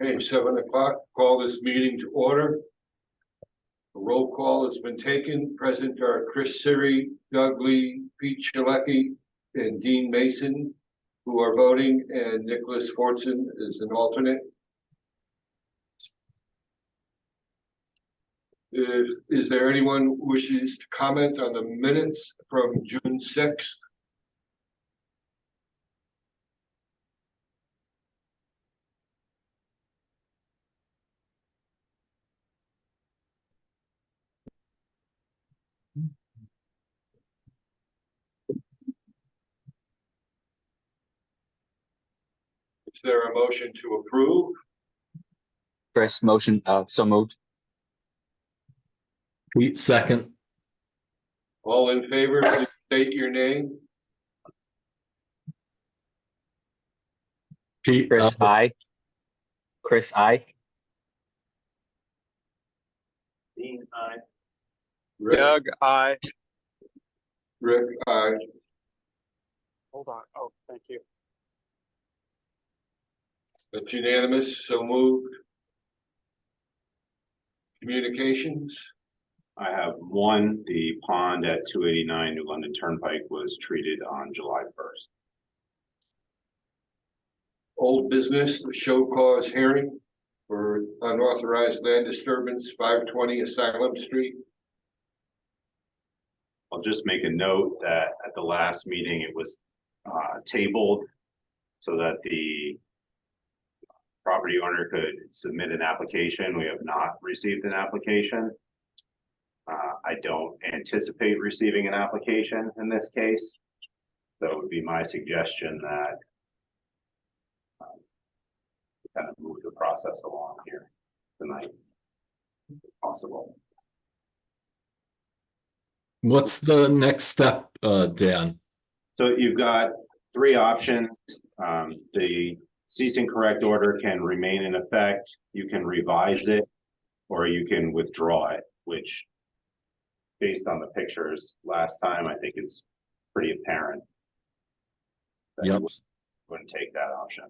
Okay, 7 o'clock, call this meeting to order. A roll call has been taken. Present are Chris Siri, Doug Lee, Pete Shalecki, and Dean Mason, who are voting, and Nicholas Fortson is an alternate. Is there anyone who wishes to comment on the minutes from June 6th? Is there a motion to approve? Chris, motion, so moved. Pete, second. All in favor, please state your name. Pete, Chris, aye. Chris, aye. Dean, aye. Rick, Doug, aye. Rick, aye. Hold on. Oh, thank you. That's unanimous, so moved. Communications, I have one, the pond at 289 New London Turnpike was treated on July 1st. old business, the show cause hearing for unauthorized land disturbance, 520 Asylum Street. I'll just make a note that at the last meeting, it was tabled so that the property owner could submit an application. We have not received an application. I don't anticipate receiving an application in this case. So it would be my suggestion that kind of move the process along here tonight, if possible. what's the next step, Dan? So you've got three options. The cease and correct order can remain in effect. You can revise it, or you can withdraw it, which based on the pictures last time, I think it's pretty apparent that you wouldn't take that option.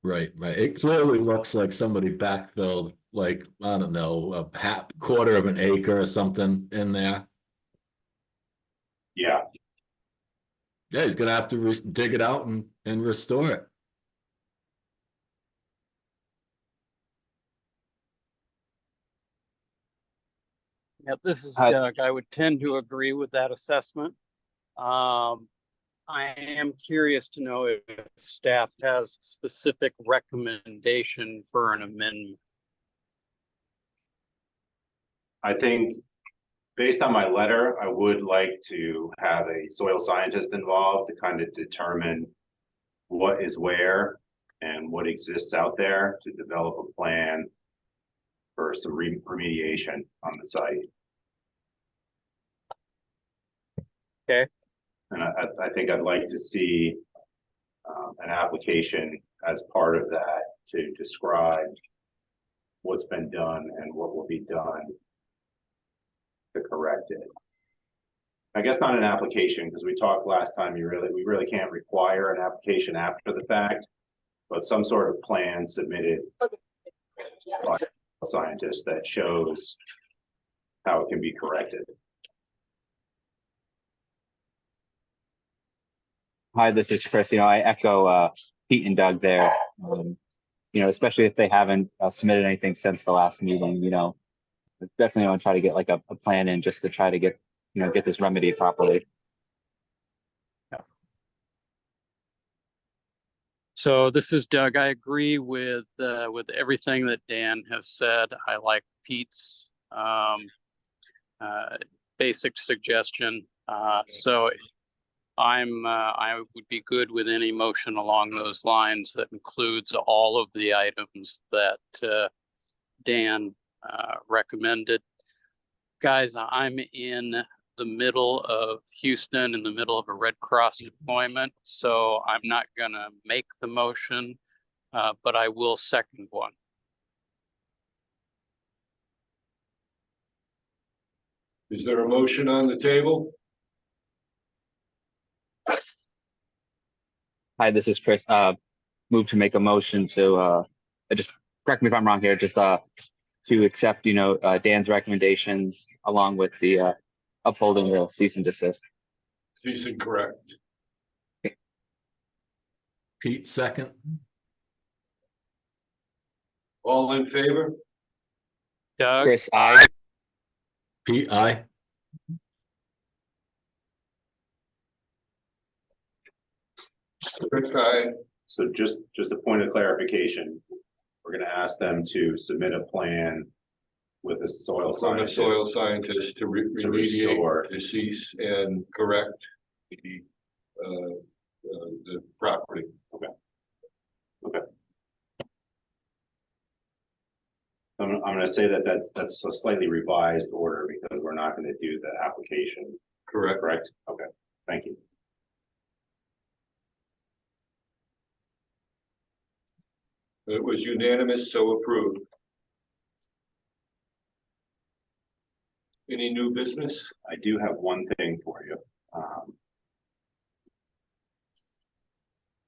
Right. It clearly looks like somebody backfilled, like, I don't know, a quarter of an acre or something in there. Yeah, Yeah, he's gonna have to dig it out and restore it. Yeah, this is Hi. Doug. I would tend to agree with that assessment. I am curious to know if staff has specific recommendation for an amendment. I think based on my letter, I would like to have a soil scientist involved to kind of determine what is where and what exists out there to develop a plan for some remediation on the site. Okay. And I think I'd like to see an application as part of that to describe what's been done and what will be done to correct it. I guess not an application, because we talked last time, we really can't require an application after the fact, but some sort of plan submitted by a scientist that shows how it can be corrected. Hi, this is Chris. I echo Pete and Doug there. Especially if they haven't submitted anything since the last meeting, definitely want to try to get like a plan in just to try to get this remedied properly. So this is Doug. I agree with everything that Dan has said. I like Pete's basic suggestion. So I would be good with any motion along those lines that includes all of the items that Dan recommended. Guys, I'm in the middle of Houston, in the middle of a Red Cross deployment, so I'm not gonna make the motion, but I will second one. Is there a motion on the table? Hi, this is Chris. Move to make a motion to just correct me if I'm wrong here, just to accept, Dan's recommendations along with the upholding the cease and desist. Cease and correct. Pete, second. All in favor? Doug, Chris, I. Pete, aye. Rick, aye. So just a point of clarification, we're gonna ask them to submit a plan with a soil On a scientist. soil scientist to To restore. remediate, decease, and correct the property. I'm gonna say that's a slightly revised order because we're not gonna do the application, Correct. correct? Okay, thank you. It was unanimous, so approved. Any new business? I do have one thing for you.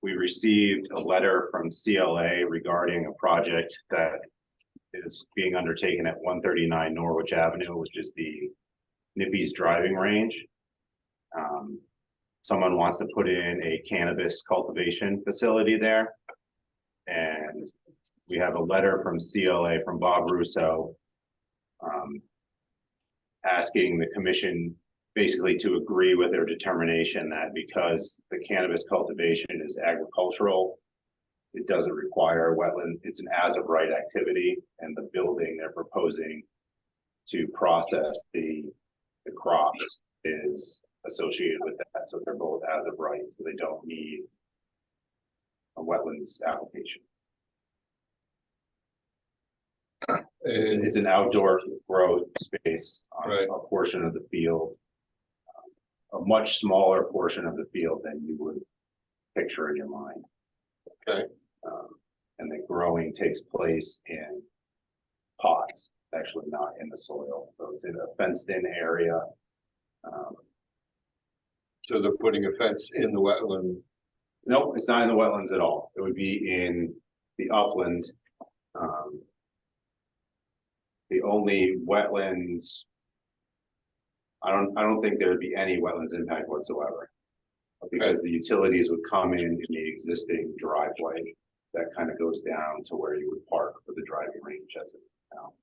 We received a letter from CLA regarding a project that is being undertaken at 139 Norwich Avenue, which is the Nippy's driving range. Someone wants to put in a cannabis cultivation facility there. And we have a letter from CLA from Bob Russo asking the commission basically to agree with their determination that because the cannabis cultivation is agricultural, it doesn't require wetland, it's an as of right activity, and the building they're proposing to process the crops is associated with that. So they're both as of right, so they don't need a wetlands application. And It's an outdoor growth space on Right. a portion of the field, a much smaller portion of the field than you would picture in your mind. Okay. And the growing takes place in pots, actually not in the soil. So it's in a fenced-in area. so they're putting a fence in the wetland. No, it's not in the wetlands at all. It would be in the upland. The only wetlands, I don't think there'd be any wetlands impact whatsoever. Because the utilities would come in the existing driveway that kind of goes down to where you would park for the driving range as it now.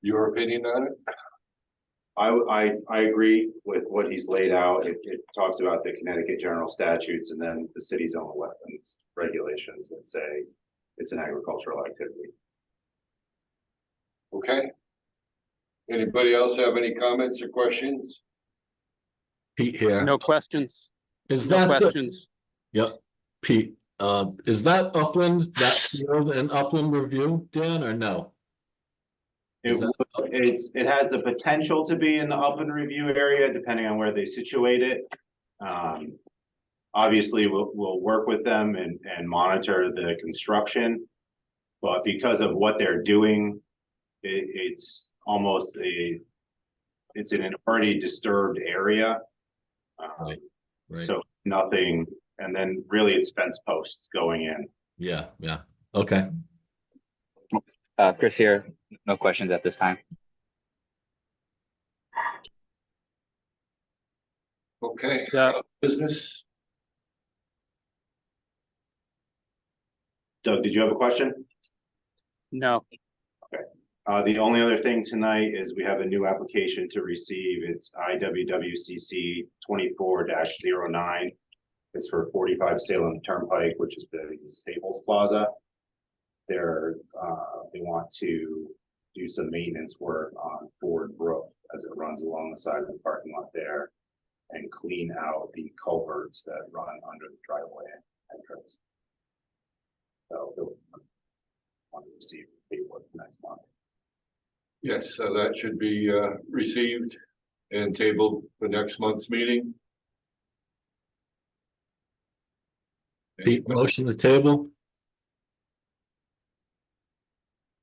Your opinion on it? I agree with what he's laid out. It talks about the Connecticut general statutes and then the city's own wetlands regulations that say it's an agricultural activity. Okay. Anybody else have any comments or questions? Pete here. no questions, Is no that the, questions. yep, Pete, is that upland, that field in upland review, Dan, or no? Is that- It has the potential to be in the upland review area, depending on where they situate it. Obviously, we'll work with them and monitor the construction. But because of what they're doing, it's almost it's in an already disturbed area. Right. Right, So nothing, and then really it's fence posts going in. yeah, okay. Chris here, no questions at this time. Okay. Yeah. Business? Doug, did you have a question? No, The only other thing tonight is we have a new application to receive. It's IWWCC 24-09. It's for 45 Salem Turnpike, which is the Staples Plaza. They want to do some maintenance work on Ford Brook as it runs along the side of the parking lot there and clean out the culverts that run under the driveway entrance. So they'll want to receive paperwork next month. Yes, so that should be received and tabled for next month's meeting. Pete, motion to table?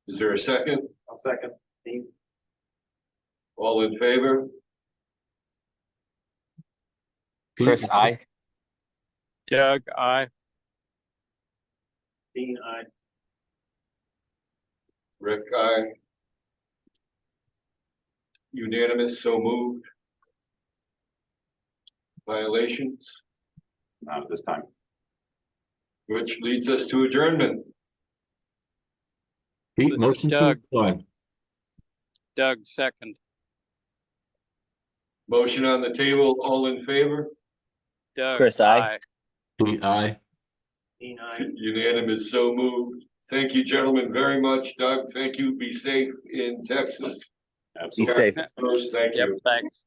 Is there a second? I'll second. All in favor? Pete, Chris, I. Doug, I, Dean, aye. Rick, aye. Unanimous, so moved. Violations, Not at this time. which leads us to adjournment. Pete, This is motion to Doug. adjourn. Doug, second. Motion on the table, all in favor? Doug. Chris, aye. Pete, aye. Dean, aye. Unanimous, so moved. Thank you, gentlemen, very much. Doug, thank you. Be safe in Texas. Be Absolutely. safe. First, thank Yep, you. thanks.